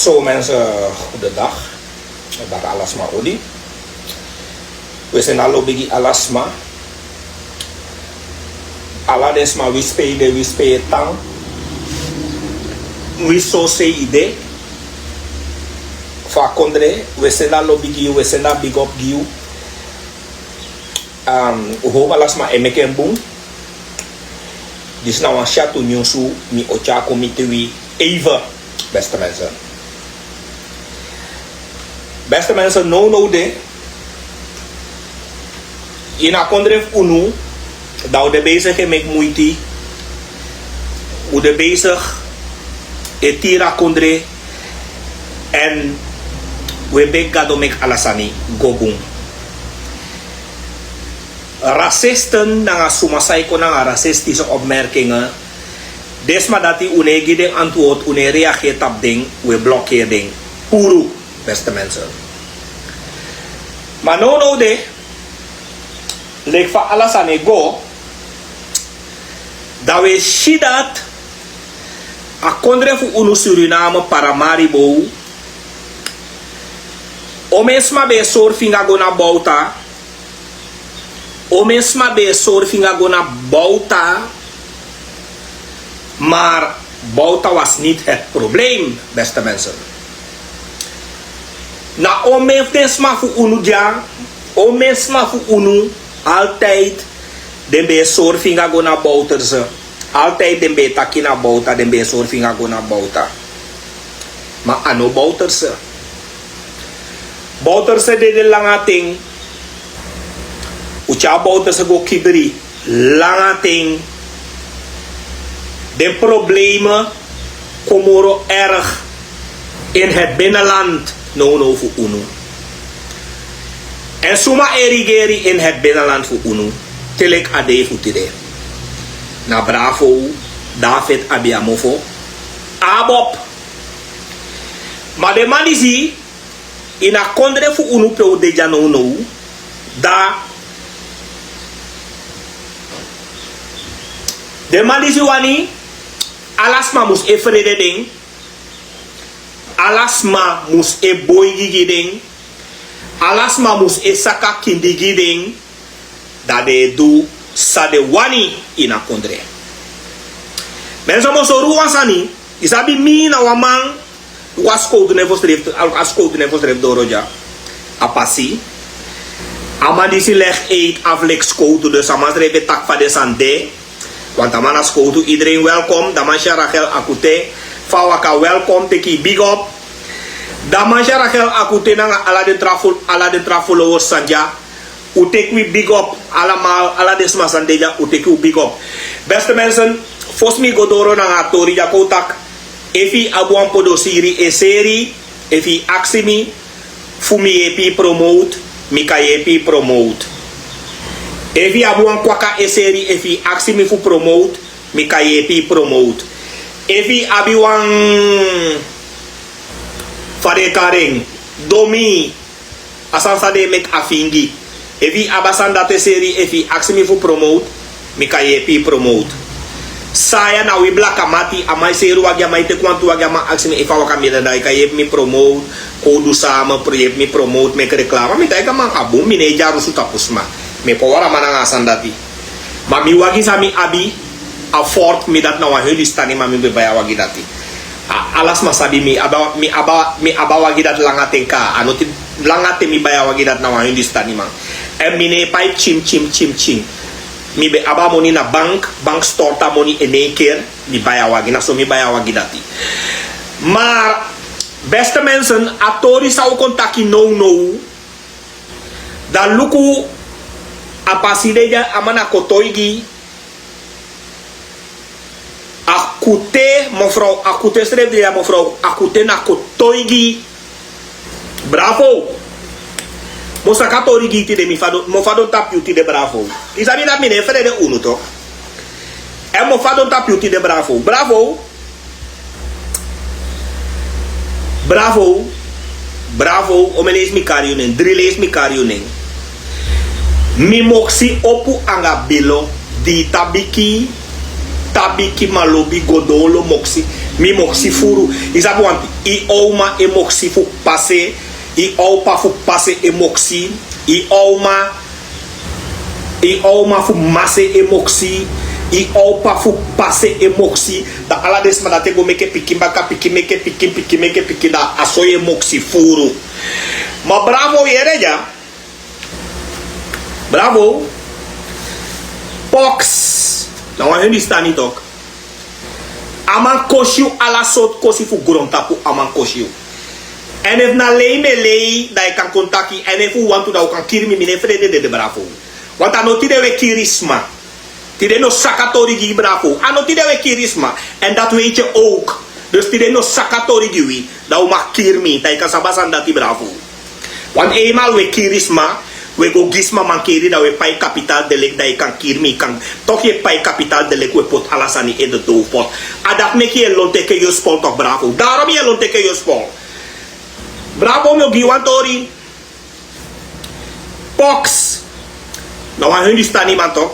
Zo mensen, goedendag. Dag alasma odi. We zijn al bigi alasma. Aladesma we spelen tang. We so say ide. Fa kondre, we zijn al bigi, we zijn al big up giu. Uho alasma emeken boom. Dis nou een chatu nyonsu mi ochako mi tewi even, beste mensen. Beste mensen, no de. In a kondref unu, dat we bezig met moeite. We bezig etira kondre. En we begado mek alasani gobung. Racisten na sumasay ko na racistische opmerkingen. Desma dati unegi den antwoord, une reageert op ding, we blokkeren ding. Puro, beste mensen. Maar no de, lek van alles aan go, dat we zien dat, a kondre fu unu Suriname para Maribo, o mesma be surfinga go na bouta, o mesma be surfinga go na bouta, maar bouta was niet het probleem, beste mensen. Na o mesma fu unu ja, o mesma fu unu, altijd den be surfinga go na bouterse, altijd den be taki na bouta, den be surfinga go na bouta. Maar ano bouterse? Bouterse de langating, ucha bouterse go kibri, langating. De problemen komen erg in het binnenland. No voor UNO. En suma erigeri in het binnenland voor UNO. Telek ade futide. Na bravo, David Abiamofo. Abop. Maar de man is hier. In a kondre voor UNO pro de jano da. De man is wani. Alasma mus e frede ding. Alasma mus e boy gigi ding. Alasma mus e saka kindi ding. Dat de do sa de wani in a kondre. Mensen mo so ruwansani. Isabi mi na waman. Was code nevo streeft. As code nevo streeft doroja. Apasi. Amandisi leg 8 aflex code. Dus amasrebe tak va de sande. Want dan als koud iedereen welkom. Damansha Rachel Akute. Fawaka welkom. Teki big up. Damansha Rachel Akute na ala de trafollowers sanja. Utekwi big up. Allemaal ala de smasandeja. Utekwi big up. Beste mensen. Fosmi godoro na atori jakotak. Efi abuan podosiri e seri. Efi aksimi. Fumi epi promote. Mika epi promote. Evi abuan kwaka eseri evi aksi mi fu promote mi kayepi promote. Evi abiwan fade karing domi asansa de mek afingi. Evi abasanda te seri evi aksi mi fu promote mi kayepi promote. Saya na wi blaka mati amai seru wagya mai te kwantu wagya ma aksi mi ifa waka mi dai kayep mi promote ko du sama project mi promote mek reklama mi dai ka man abu mi ne jaru su tapusma. Me powara mananga sandati. Ma mi wagi sami abi a fort mi dat na wa helistani ma mi be baya wagi dati. Alas masabi mi aba wagi dat langatenka anoti langate mi baya wagi dat na wa helistani ma. E mi ne pai chim. Mi be aba money na bank storta money in één keer mi baya wagi na so mi baya wagi dati. Maar beste mensen, atori sa kontaki no. Dan luku apasideja amana kotoigi akute mevrouw akute schreef de mevrouw akute na kotoigi bravo mosa katorigi ti de mi fado mo fado tapiu ti de bravo isabi na mine fere de unu to e mo fado tapiu ti de bravo o menes mi karionen driles mi karionen. Mi moksi opu anga bilo di tabiki tabi ki malobi godolo moksi mi moksi furu isabu wanti I oma e moksi fu passe I opa fu passe e moksi I oma fu masse e moksi I opa fu passe e moksi da ala des madate go meke pikimbaka pikimeke da asoye moksi furu ma bravo yereja bravo Pox na wan hun di stani tok aman koshiu ala sot kosi fu grontapu aman koshiu en if na lei me lei da I kan kontaki en if u wantu da u kan kirmi mine frede de bravo want ano tide we kirisma tide no sakatori gi bravo ano tide we kirisma en dat weet je ook dus tide no sakatori gi wi da u mag kirmi da I kan sabasan dati bravo want eenmaal we kirisma we go gisma mankeri da we pay kapital de lek da I kan kirmi kan toch je pay kapital de lek we pot alasani in de doofpot adat mek je lonte ke je spol toch bravo daarom je lonte ke je spol bravo mo giwantori Pox nou aan hun die staan iemand toch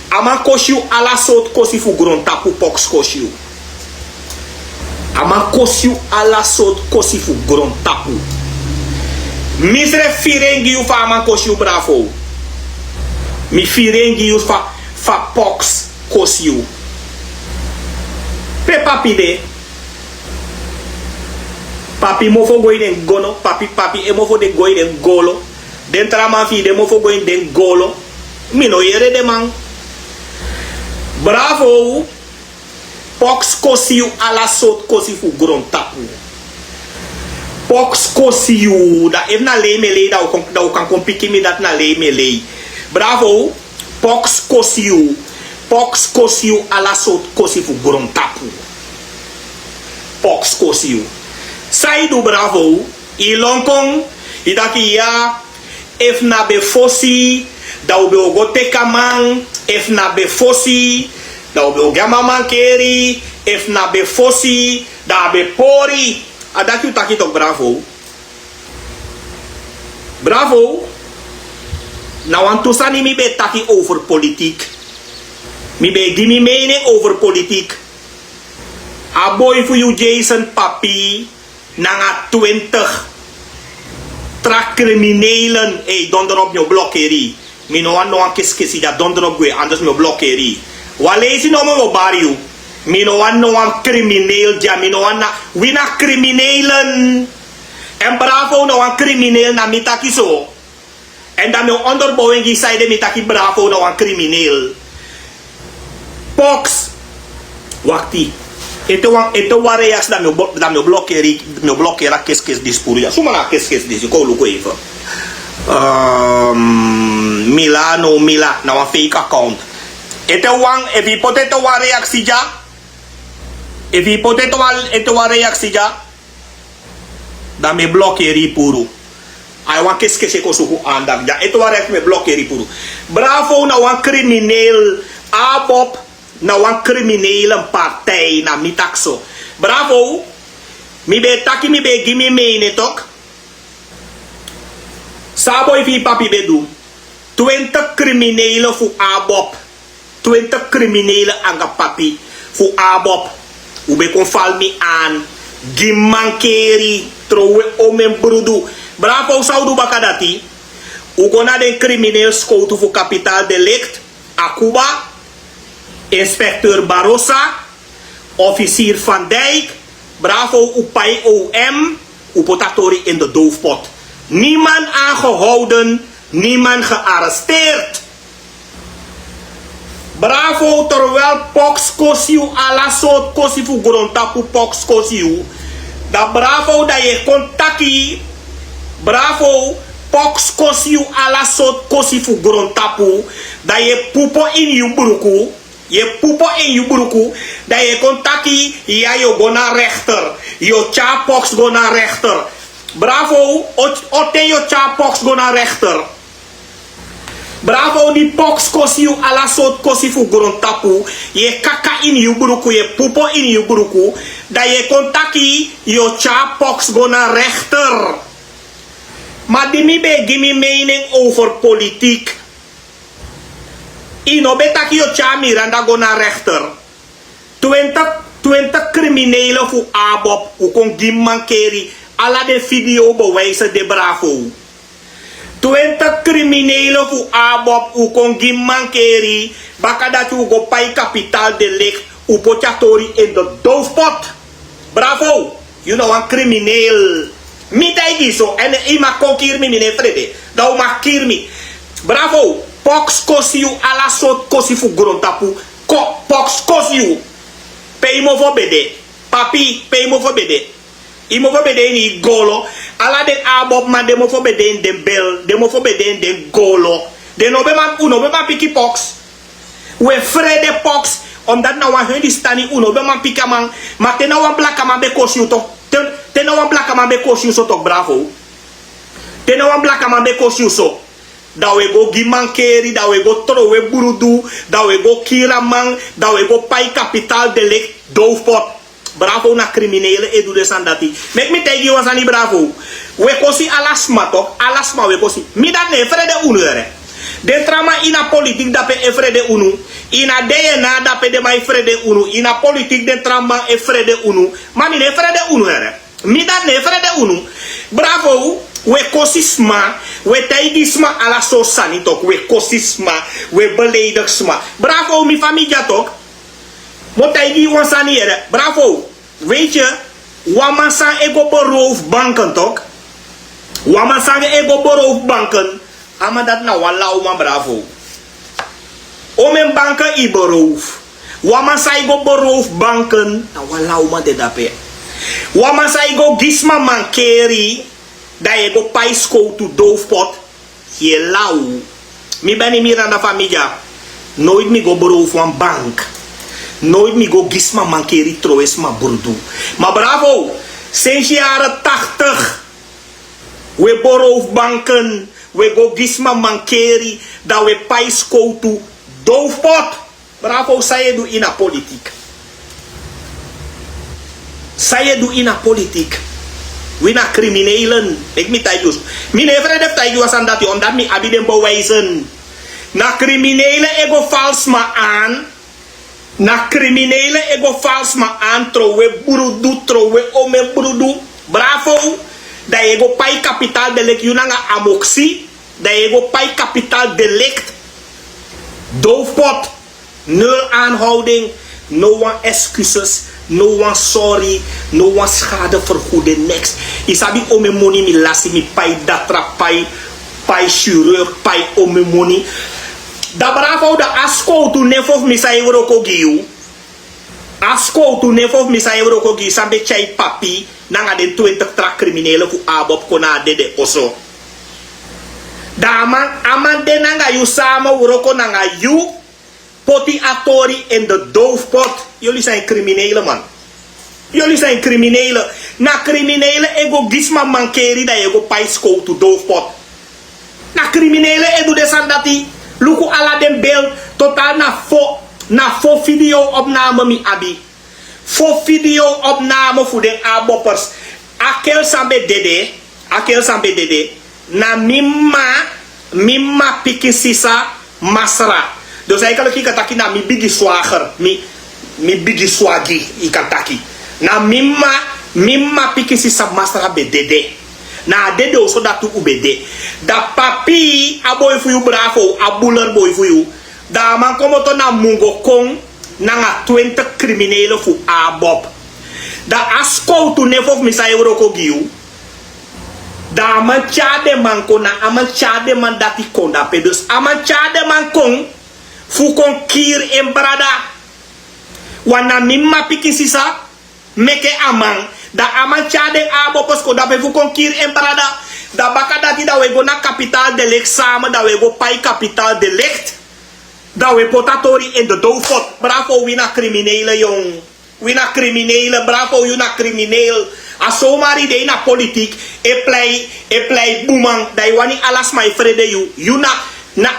ama koshiu ala sot kosi fu grontapu Pox koshiu ama koshiu ala sot kosi fu grontapu misre firengi u fa ama koshiu bravo mi firengi u fa Pox koshiu pe papi de papi mofo goi den gono papi e mofo de goi den golo den trama fi de mofo goi den golo mino yere de man bravo Pox kosiu ala sot kosi fu grontapu Pox kosiu da if na lei me lei da u kan kompiki mi dat na lei me lei bravo Pox kosiu ala sot kosi fu grontapu Pox kosiu Saidu bravo I lonkong I daki ya if na be fosi da ube ogo teka man if na be fosi da ube ogama mankeri if na be fosi da be pori adaki u taki tok bravo bravo nou aan toesani mi be taki over politiek mi be di mi mening over politiek a boy voor you Jason papi nanga 20 trak criminelen hey donder op je blokkeri mi no an kiskisi da donder op gwe anders me blokkeri walezi no mo bariu mi no an crimineel ja mi no an wina criminelen en bravo no an crimineel na mitaki so en dan me onderbouwing gi side mitaki bravo no an crimineel Pox wakti Ito wareas da me blokkera kes dispuria. Sumana kes dis ko luko even. Mila na een fake account. Ito wang evi potato wa reaksi ja. Evi potato wa reaksi ja. Da me blokkeri puru. Ay wan kes ko suku andak ja. Ito wa reaksi me blokkeri puru. Bravo na wan crimineel abop na wan criminele partij na mitakso. Bravo. Mi be taki mi be gimi mene tok. Sabo ifi papi bedu. 20 criminele fu abop. 20 criminele anga papi fu abop. Ube kon fal mi aan. Gimankeri trowe omen brudu. Bravo saudu bakadati. Ugona den crimineel skoutu fu kapitaal delict. Akuba. Inspecteur Barossa, officier Van Dijk, bravo Upai OM, Upotatori in de doofpot. Niemand aangehouden, niemand gearresteerd. Bravo terwijl Pox kosiu ala soort kosifu grontapu Pox kosiu. Da bravo da je kontaki. Bravo Pox kosiu ala soort kosifu grontapu. Da je pupo in yuburuku. Je pupo in je buruku, dat je contacti, ja, je go naar rechter. Je chapox go naar rechter. Bravo, oten je chapox go naar rechter. Bravo, die pox kosiu ala sot kosifu grontapu. Je kaka in je buruku, je pupo in je buruku, dat je contacti, je chapox go naar rechter. Maar die mi be gimme mening over politiek. Ino betaki yo cha Miranda go naar rechter. 20 criminelen voor ABOP. Hoe kon Gimman Keri. Alla de video bewijzen de bravo. 20 criminelen voor ABOP. Hoe kon Gimman Keri. Baka dat u go pay kapitaal de licht. U potjatori in de doofpot. Bravo. You know een crimineel. Middag zo. En ima konkir mi meneer Frede. Dat mag kirmi. Bravo. Pox kosi you. Alla soort kosi voor grondtapu. Pox kosi you. Pay mo voor bede. Papi, pay mo voor bede. Imo voor bede ni golo. Alla den ABOP man de mo voor bede in den bel. De mo voor bede in den golo. De no be man uno be man piki pox. We Frede pox. Omdat nou aan hun stani uno be man pika man. Maar ten nou aan blaka man be kosi you toch. Ten nou aan blaka man be kosi you so toch bravo. Ten nou aan blaka man be kosi you so. Dat we go Gimman Keri, dat we go trowe burudu, dat we go kiraman, dat we go pay kapitaal delict, doofpot. Bravo na criminelen, edu de sandati. Mek me tegi was ani bravo. We kosi alasma toch, alasma we kosi. Mi dat ne Frede unu ere. De trama ina politiek dat pe e Frede unu. Ina DNA dat pe de mai Frede unu. Ina politiek de trama e Frede unu. Maar mi ne Frede unu ere. Mi dat ne Frede unu. Bravo. We kosisma, we taigisma ala so sani tok, we kosisma, we beledigsma. Bravo, mi familia tok. Mo taigi wan sani ere. Bravo. Weet je, wamansan ego beroof banken tok. Wamansan ego beroof banken. Ama dat na walau man bravo. Omen banken i beroof. Wamansan ego beroof banken. Na walau man de dape. Wamansan ego gisma mankeri. Dat je go paisko to doofpot. Je lauw. Mi ben niet meer aan de familie. Nooit meer go beroof van bank. Nooit meer go gisma mankeri trouwens ma burdu. Maar bravo. Sinds jaren 80. We beroof banken. We go gisma mankeri. Dat we paisko to doofpot. Bravo. Zij doet in a politiek. Zij doet in a politiek. We na criminelen. Ik mi taijus. Mi ne vrede taijus aan dat je omdat mi abiden bewijzen. Na criminelen ego vals ma aan. Na criminelen ego vals ma aan. Trouwe burudu, trouwe ome burudu. Bravo. Dat je go pay kapitaal delict. Yunanga amoxie. Dat je go pay kapitaal delict. Doofpot. Nul aanhouding. No one excuses. No one sorry, no one schadevergoeding, next. Isabi ome money mi lasi mi pay datra pay chirurg pay ome money. Da bravo da asko tu nefof mi sa euro ko giu. Asko tu nefof mi sa euro ko giu sambe chai papi nanga den 20 tra criminele ku ABOP kona dede oso. Da aman de nanga yu sama uroko nanga yu. Poti atori in de doofpot. Jullie zijn criminelen, man. Jullie zijn criminelen. Na criminelen ego gisma mankeri da ego paisko to doofpot. Na criminelen edo desandati. Luku ala den beeld. Totaal na fo video opname mi abi. Fo video opname voor de ABOPers. Akel sambe dede. Na mimma pikisisa masra. Dus eigenlijk ik ataki na mi bigi swager, mi bigi swagi ikataki. Na mimma piki si sabmastra be dede. Na dede oso datu ubede. Da papi aboy fu yu bravo, abuler boy fu yu. Da man komo to na mungo kong na nga 20 criminelen fu ABOP. Da asko tu nefof misa euro ko giu. Da man chade man ko na aman chade man dati konda pe. Dus aman chade man kong fu kon kir en brada. Wana mimma piki sisa meke amang. Da aman chade ABOPers ko da pe fu kon kir en brada. Da baka dati da we go na kapitaal delict samen. Da we go pay kapitaal delict. Da we potatori in de doofpot. Bravo, we na criminelen jong. We na criminelen. Bravo, you na crimineel. Asomari de na politiek. E play boemang. Da je wani alas my vrede you. You na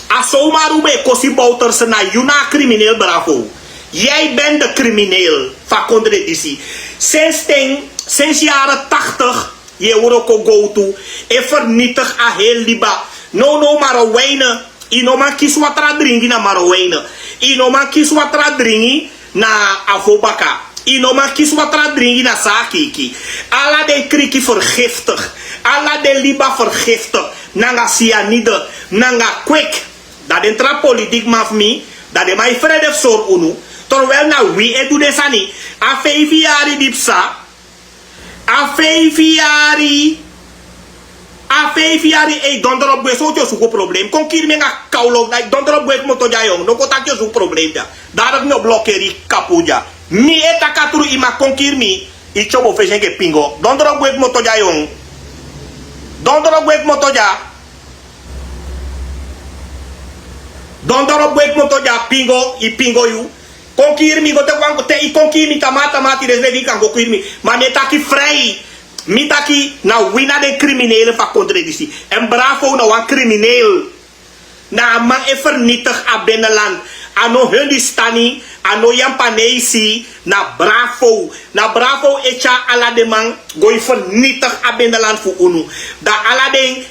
Asomaru be kosi bouters na you na crimineel, bravo. Jij bent de crimineel. Vakondre disi. Sinds jaren 80. Je wordt ook go to. E vernietig a heel liba. No maar een wijne. Inoma kiswatra dringi na Marowijnen. Inoma kiswatra dringi na Avobaka. Inoma kiswatra dringi na Sakiki. Alla de kriki vergiftig. Alla de liba vergiftig. Nanga cyanide. Nanga kwek. Dat entra politiek mafmi. Dat de mij vrede soort unu. Terwijl na wie het doet desani. A 5 jaar dipsa. A 5 jaar e donder op so tio suko probleem. Kon kir menga kaulo na donder op wek moto jayong. No kota tio su probleem ja. Daarom no blokkeri kapuja. Mi eta katru ima kon kir mi. I chobo fejen ke pingo. Donder op wek moto jayong. Donder op wek moto ja. Donder op wek moto ja pingo i pingo yu. Kon kir mi gote wango te i kon kir mi tamata mati reslevi kan go kir mi. Maar netaki vrij. Mitaki na wina de criminelen van contradictie. En bravo na wan crimineel. Na man e vernietig a binnenland. Ano hundi stani. Ano yampanesi. Na bravo. Na bravo echa ala de man. Gooi vernietig a binnenland voor unu. Da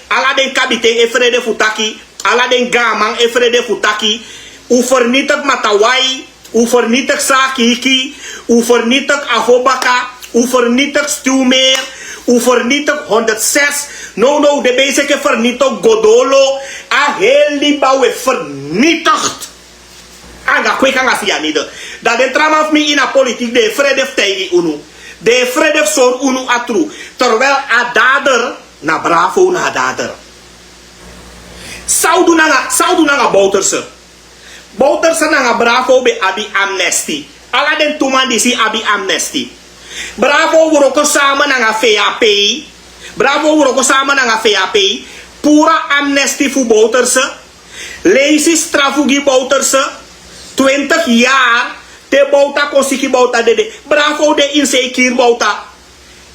ala den kabiteng e vrede futaki. Ala den gamang e vrede futaki. U vernietig matawai. U vernietig sakiki. U vernietig Avobaka. U vernietig Stuwmeer. U vernietig 106. No, de bezige vernietig Godolo. A heel die bouw vernietigd. Anga kwek anga cyanide. Dat de trama of me in a politiek de vrede tegen unu. De vrede soort unu atru. Terwijl a dader na bravo na dader. Saudu nanga Bouterse. Bouterse nanga bravo be abi amnesty. Ala den tuman disi abi amnesty. Bravo wuroko sama nanga VAP. Bravo wuroko sama nanga VAP. Pura amnesty fu Bouterse. Leisi strafugi Bouterse. 20 jaar. Te bouta konsiki bouta dede. Bravo de insekir bouta.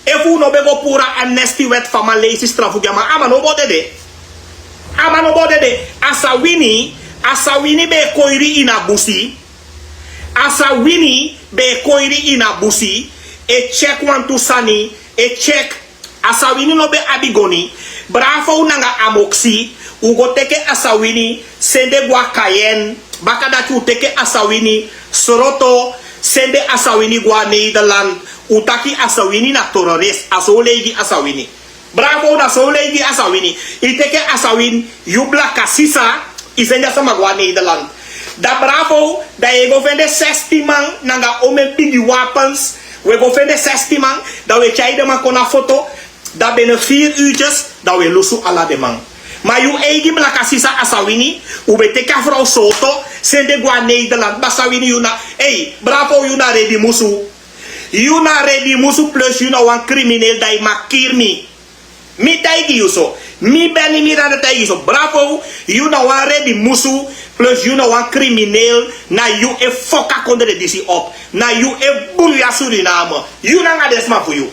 Efu no bego pura amnesty wet van ma leisi strafugi. Ama no bo dede. Ama no bo dede. Asawini be koiri ina busi. Asawini be koiri ina busi. E check one to sani. E check. Asawini no be abigoni. Bravo nanga amoxi. Ugo teke asawini. Sende gwa kayen. Baka dat u teke asawini. Soroto. Sende asawini gwa Nederland. Utaki asawini na terrorist. Asolegi asawini. Bravo na solegi asawini. Iteke asawin. Yubla kasisa. Isenda sama gwa Nederland. Da bravo. Da je go vende 60 man. Nanga ome bigi wapens. We go vinden 16 man. Dat we tjijden man kon een foto. Dat binnen 4 uurtjes. Dat we lusu ala de man. Maar je eigen blakasisa asawini. U beteka vrouw soto. Sende gwa Nederland. Basawini yuna. Hey, bravo yuna ready musu. Yuna ready musu plus yuna wan crimineel. Dat je makir mi. Mi taigi yuso. Mi beni mi rade taigi yuso. Bravo. Yuna wan ready musu. Plus you know one crimineel. Na you e foka konde de disi op. Na you e buria Suriname. You nanga desma voor you.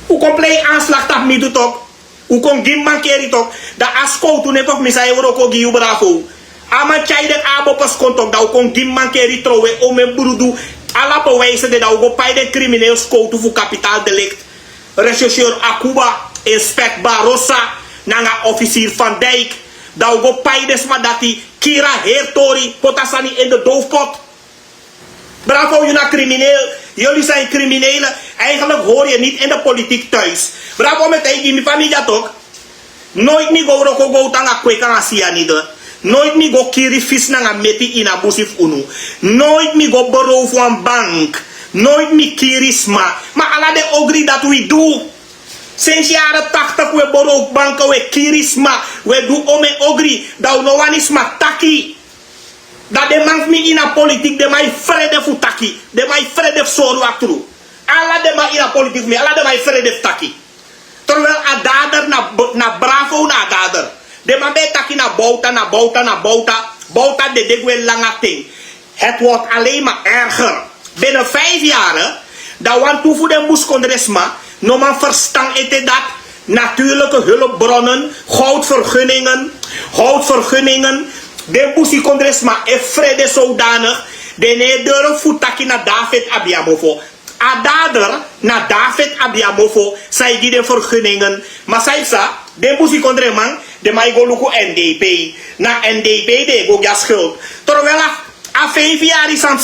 U kon play aanslag tap mi doet ook. U kon gim mankeri toch. Da asko toen ik ook misa euro ko giu bravo. Ama chayden abo pas kontok. Da u kon gim mankeri trowe. Ome burudu. Alla bewijzen de da u go pay de crimineel skoutu voor kapitaaldelict. Rechercheur Akuba. Inspect Barossa. Nanga officier Van Dijk. Da u go pay desma dati. Kira Hertori, potasani in de doofpot. Bravo, jullie zijn crimineel. Jullie zijn criminelen. Eigenlijk hoor je niet in de politiek thuis. Bravo met eigen familie toch? Nooit mi go roko go tanga kweka cyanide. Nooit mi go kiri vis nanga meti in abusif unu. Nooit mi go borrow van bank. Nooit mi kirisma. Maar ala de ogri dat we do. Sinds jaren 80 we borrow banken, we kirisma, we doen ome ogri, dat we no wanisma taki. Dat de man mi in a politiek, de mij vrede fu taki, de mij vrede soru aktru. Alla de man in a politiek me, alla de mij vrede taki. Terwijl a dader na bravo na dader. De man bij taki na bouta de degwe langa ting. Het wordt alleen maar erger. Binnen 5 jaar, dat want toe voor de moeskondresma. No man verstand ete dat natuurlijke hulpbronnen, goudvergunningen, de busikondresma e vrede zodanig, de nedere futaki na David Abiamofo. Adader na David Abiamofo, zij die de vergunningen. Maar zij zei, de boesie kondre man, de mij go luku NDP. Na NDP de go ja schuld. Terwijl a 5 jaar is aan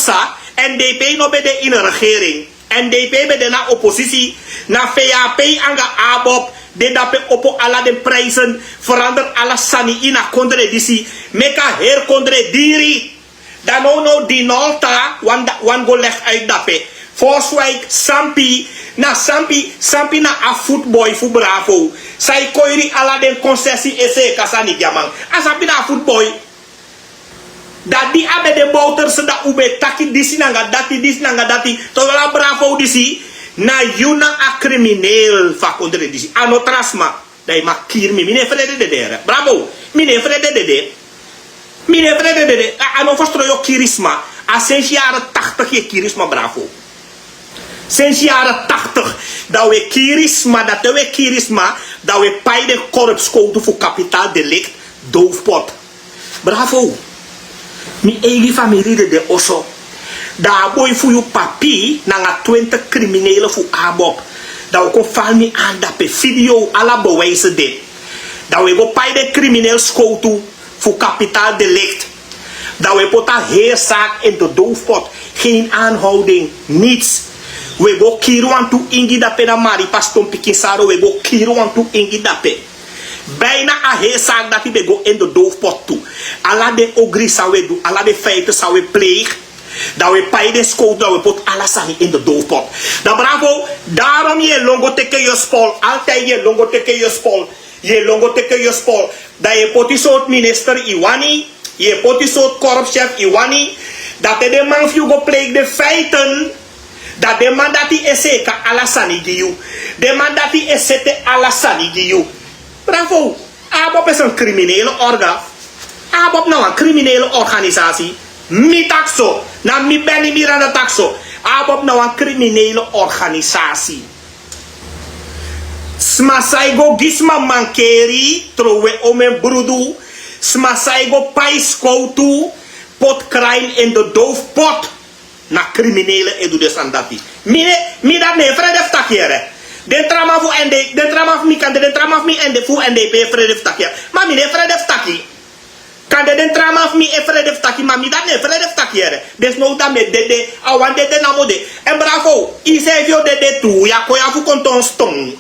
NDP no bij de in de regering. NDP bij de na oppositie. Na VAP anga ABOP. De dape oppo alla de prijzen. Verander alla sani in a kondre disi. Meka her kondre diri. Dan no di nolta. Wan go leg uit dape. Forswijk, Sampi na a footboy fu bravo. Sai koiri ala den concessie ese kasani jamang. A Sampi na a footboy. Dat die abe de bouters da ube taki disi nanga dati. Tola bravo disi. Na yuna a crimineel fakondre disi. Ano trasma. Dai makir mi. Mine frede de dere. Bravo. Mine frede de de. Ano fastroyo kirisma. A sinds jaren 80 je kirisma bravo. Sinds jaren 80 dat we kirisma dat we paide korpscode voor kapitaaldelict doofpot. Bravo. Mi eigen familie de osso. Daar boy voor je papi na 20 criminelen voor ABOP. Dat we kon vallen aan dat pe video alla bewijzen dit. Dat we go paide crimineel scoto voor kapitaaldelict. Dat we pota heerzaak in de doofpot. Geen aanhouding, niets. We go kiru antu ingi dape na mari paston pikisaro. We go kiru antu ingi dape. Bijna a heerzaak dat we go in de doofpot toe. Alla de ogri zou we doen. Alla de feiten zou we plegen. Dat we paiden scout. Dat we pot alla sahi in de doofpot. Dan bravo. Daarom je longo teke je spol. Altijd je longo teke je spol. Je longo teke je spol. Dat je potisoot minister Iwani. Je potisoot korpschef Iwani. Dat de man go pleeg de feiten. Dat de man dat die eseka alasani giyu. De man dat die esete alasani giyu. Bravo. ABOP is een criminele orga. ABOP nou een criminele organisatie. Mi taxo. Na mi beni miranda taxo. ABOP nou een criminele organisatie. Smasaigo gisma mankeri. Trowe omen brudu. Smasaigo paiskoutu. Pot crime in de doofpot. Na criminele edu de sandati. Mi dat ne vrede takjere. Den trama fu ende, den trama fu mi kande, den trama fu mi ende fu NDP vrede takjere. Maar mi ne vrede taki. Kande den trama fu mi e vrede taki, maar mi dat ne vrede takjere. Des no da me dede, awan dede na mode. En bravo, i se vio dede tu, ya ko ya fu konton stong.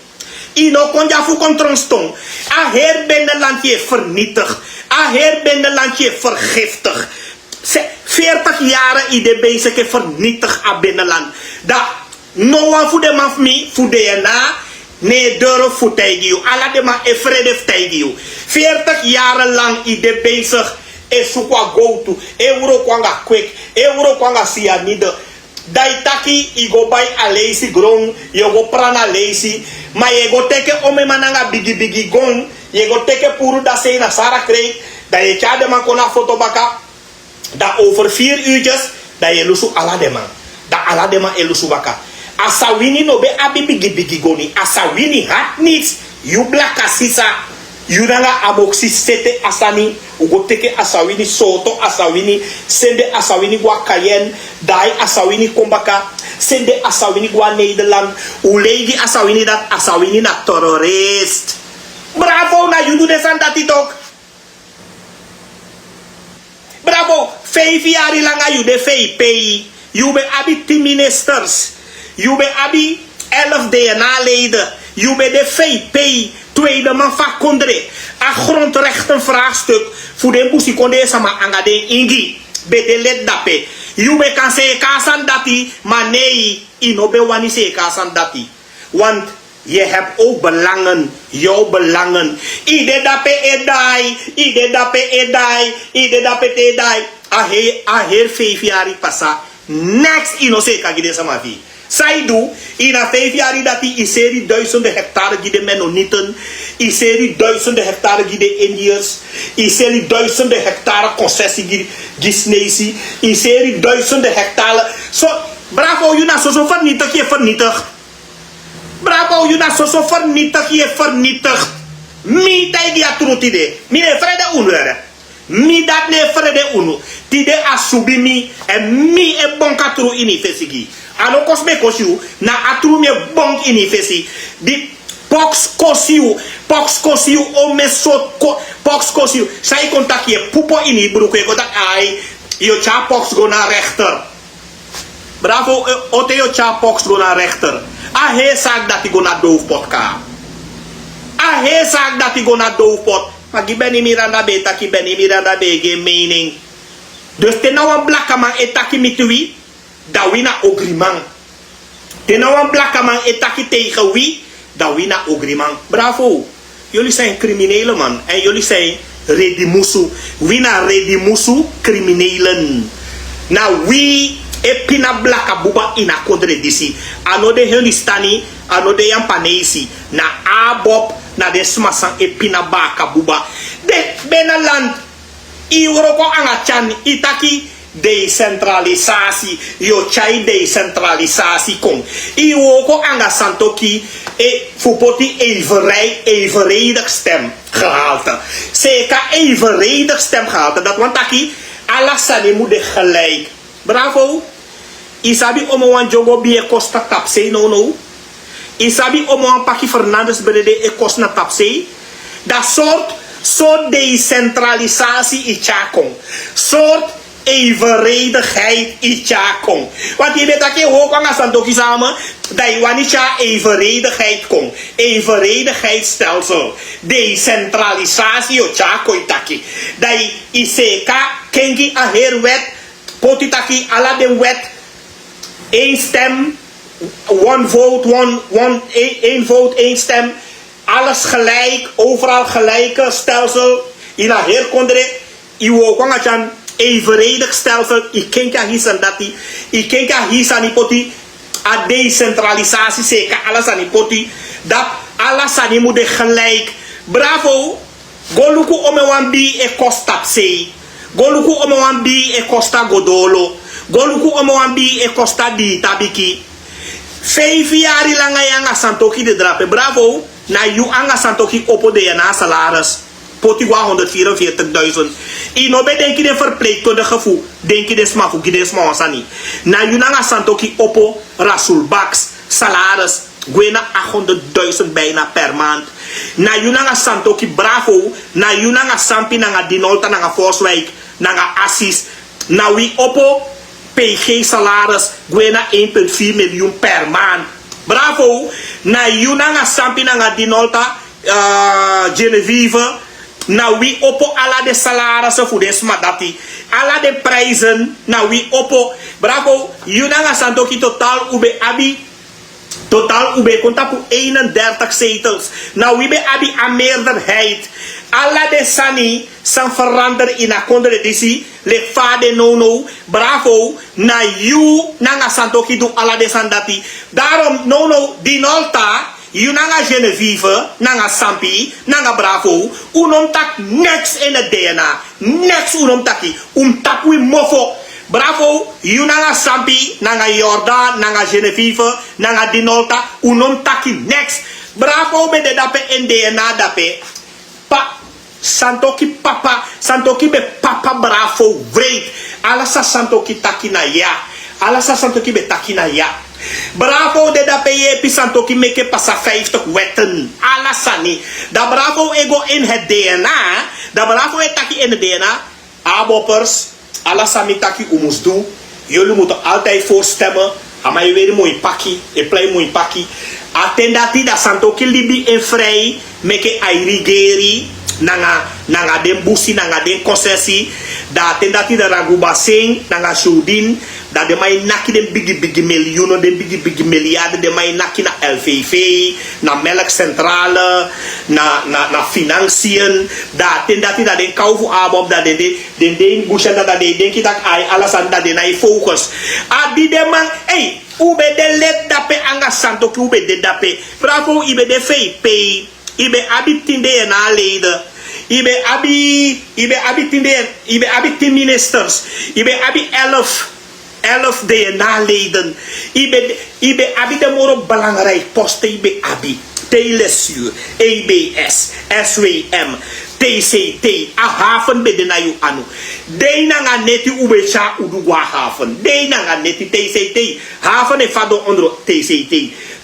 I no kon ja fu konton stong. A her binnenlandje vernietig. A her binnenlandje vergiftig. 40 jaren ide bezig vernietig aan binnenland. Dat no one voor de man mi voor de na ne deur voor tegen alla de man e vrede tegen 40 jaren lang ide bezig e sukwa go to euro kwanga quick euro kwanga sianide dai taki i go by a lazy grown you go prana lazy maar je go teke ome mananga bigi gon je go teke puru da se na sara kreeg dat je cha de man kona foto baka. Dat over 4 uurtjes, dat je lusu aladema. Dat aladema e lusu waka. Asawini no be abi bigi goni. Asawini hat niets. You black asisa. You nanga amoxi sete asani. Ugo teke asawini soto asawini. Sende asawini gwa kayen. Dai asawini kombaka. Sende asawini gwa Nederland. Ulegi asawini dat asawini na terrorist. Bravo na you do this and that it ook. Bravo, 5 jaar lang you de VP. You be abi 10 ministers. You be abi 11 DNA-leden. You be de VP. Tweede man van Kondre. A grondrechtenvraagstuk. Voor de boesie konde sama anga de ingi. Be de led dape. You be kan se kasan dati. Maar nee, ino be wani se kasan dati. Want je hebt ook belangen, jouw belangen. Ide dape edai, ide dape edai, ide dape edai. Aher 5 jaar passa. Next ino se kagide sama vi. Zij doen in een 5 jaar dat die serie duizenden hectare gide Mennonieten, in serie duizenden hectare gide Indiërs, in serie duizenden hectare concessie gisnesi, in serie duizenden hectare. So bravo, je na zo vernietig, je vernietigt. Bravo, je na zo vernietig, je vernietigt. Mi tijgi a truti de. Mi ne vrede unwere. mi dat ne frede unu tide asubi mi e mi e bon katru ini fesigi ano kosme kosiu na atru me bon ini fesi di pox kosiu o mesot pox kosiu sai kontak ye pupo ini bruke kontak ai yo cha pox go na rechter bravo ote yo cha pox go na rechter a he sak dat go na doofpot ka a he sak dat go na doofpot maar die ben Miranda be taki ben Miranda be geen mening dus te nou een blakkaman etaki mitui da wina ogriman te nou een blakkaman etaki tegen wie da wina ogriman bravo jullie zijn criminelen man en jullie zijn redimusu wina redimusu criminelen na wie epina blaka buba ina kodre disi anode helistani anode yampanesi na abob na de smasan epina baka buba de benaland iuroko angachan itaki decentralisatie yo chai decentralisatie kon iwoko anga santoki e fupoti evenredig stemgehalte zeker evenredig stemgehalte dat want taki alasani moet de gelijk bravo isabi omo wan jogo bi e costa tapse no isabi omo wan paki Fernandes benede e costa na tapse dat soort decentralisatie ichakon soort evenredigheid ichakon want je weet dat je ook aan santoki samen dat je wanicha evenredigheid kon evenredigheidsstelsel decentralisatie ichako itaki dat je iseka kengi a herwet potitaki ala de wet één stem one vote één vote één stem alles gelijk overal gelijke stelsel ina herkondre iwo kwangachan evenredig stelsel ikenka hisan dati ikenka hisan poti a decentralisatie zeker alles aan poti dat alles aan moet gelijk bravo goluku omewambi e costa sei goluku omewambi e costa godolo goluku omewambi e costa di tabiki 5 jaar lang nga santoki de drape bravo na yu anga santoki opo de na salaris poti wa 144.000 ino be denki de verpleegkundige fu denki de smafu gides monsani na yu nga santoki opo rasul baks salaris gwena 800.000 bijna per maand na yu nga santoki bravo na yu nga sampi nga dinolta nga Forswijk nga assis na wi opo PG salaris gwena 1,4 miljoen per maand bravo na yu nga sampi nga dinolta Genevieve na wi opo ala de salarissen voor de smadati ala de prijzen na wi opo bravo yunanga santoki totaal ube konta voor 31 zetels na wi be abi a meerderheid ala de sani san verander in a kondre disi le fade no bravo na yu nanga santoki do ala de sandati daarom no dinolta yu nanga Genevieve, nanga Sampi, nanga Bravo, unom tak next in het DNA. Next unom taki, takwi mofo. Bravo, yu nanga Sampi, nanga Jordan, nanga Genevieve, nanga Dinolta, unom taki next. Bravo be de dape in DNA dape. Santoki papa, santoki be papa Bravo, great. Alasa santoki taki na ya. Alasa santoki be taki na ya. Bravo de da peye pisantoki meke passa 50 wetten. Alasani. Da bravo ego in het DNA. Da bravo e taki in het DNA. Aboppers. Alasami taki umusdu. Jullie moeten altijd voorstemmen. Ama je weet mooi pakkie. Je play mooi pakkie. Atendati da santoki libi in vrij. Meke airigeri. Nanga den busi, nanga den concessie. Da atendati da ragubasing. Nanga shudin. Dat de mij naki de bigi miljoenen, de bigi miljarden, de mij naki na LVV, na melkcentrale, na financiën. Dat de kaufu abob, dat de bushen, dat de denki dat ai alles aan dat de na focus. Adi de man, hey, ube de let dape anga santo ki ube de dape. Bravo, ibe de VP, ibe abi tinde na leden. Ibe abi 10 ministers, ibe abi 11 DNA-leden. Ibe abi de moro belangrijk posten. Ibe abi. Telesuur, EBS, SWM, TCT a haven bede na yu anu dei na nga neti ubecha udugwa haven dei na nga neti TCT haven e fado ondro TCT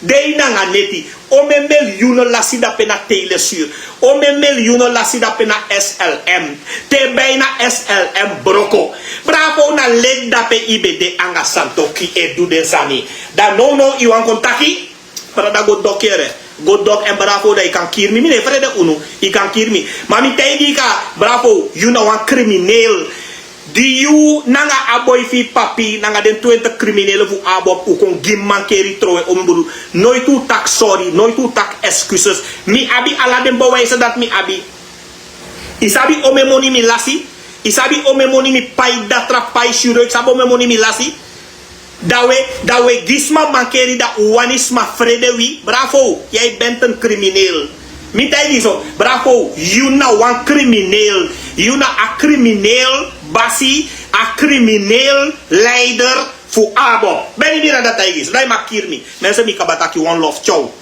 dei na nga neti o me miljoenen lasida pena telesur o me miljoenen lasida pena SLM te bijna SLM broko bravo na led dape ibede anga santo ki edu de zani da no iwan kontaki para da go dokere God dog en bravo dat je kan kirmi. Mine vrede unu, je kan kirmi. Maar mi tegi ka bravo, you know een crimineel. Die you nanga aboy fi papi, nanga den 20 criminelen fu abob u kon gim mankeri trowe omburu. Nooit toe tak sorry, nooit toe tak excuses. Mi abi ala den bewijzen dat mi abi. Isabi ome moni mi lasi. Isabi ome moni mi pay datra pay shuro. Isabi ome moni mi lasi. Dawe gisma mankeri da uwanisma fredewi. Bravo, jij bent een crimineel. Mitai zo, bravo, you na one crimineel. You na a crimineel basi, a crimineel leider voor abo. Ben je niet aan dat is? Wij maken hier niet. Mensen, ik heb one love, ciao.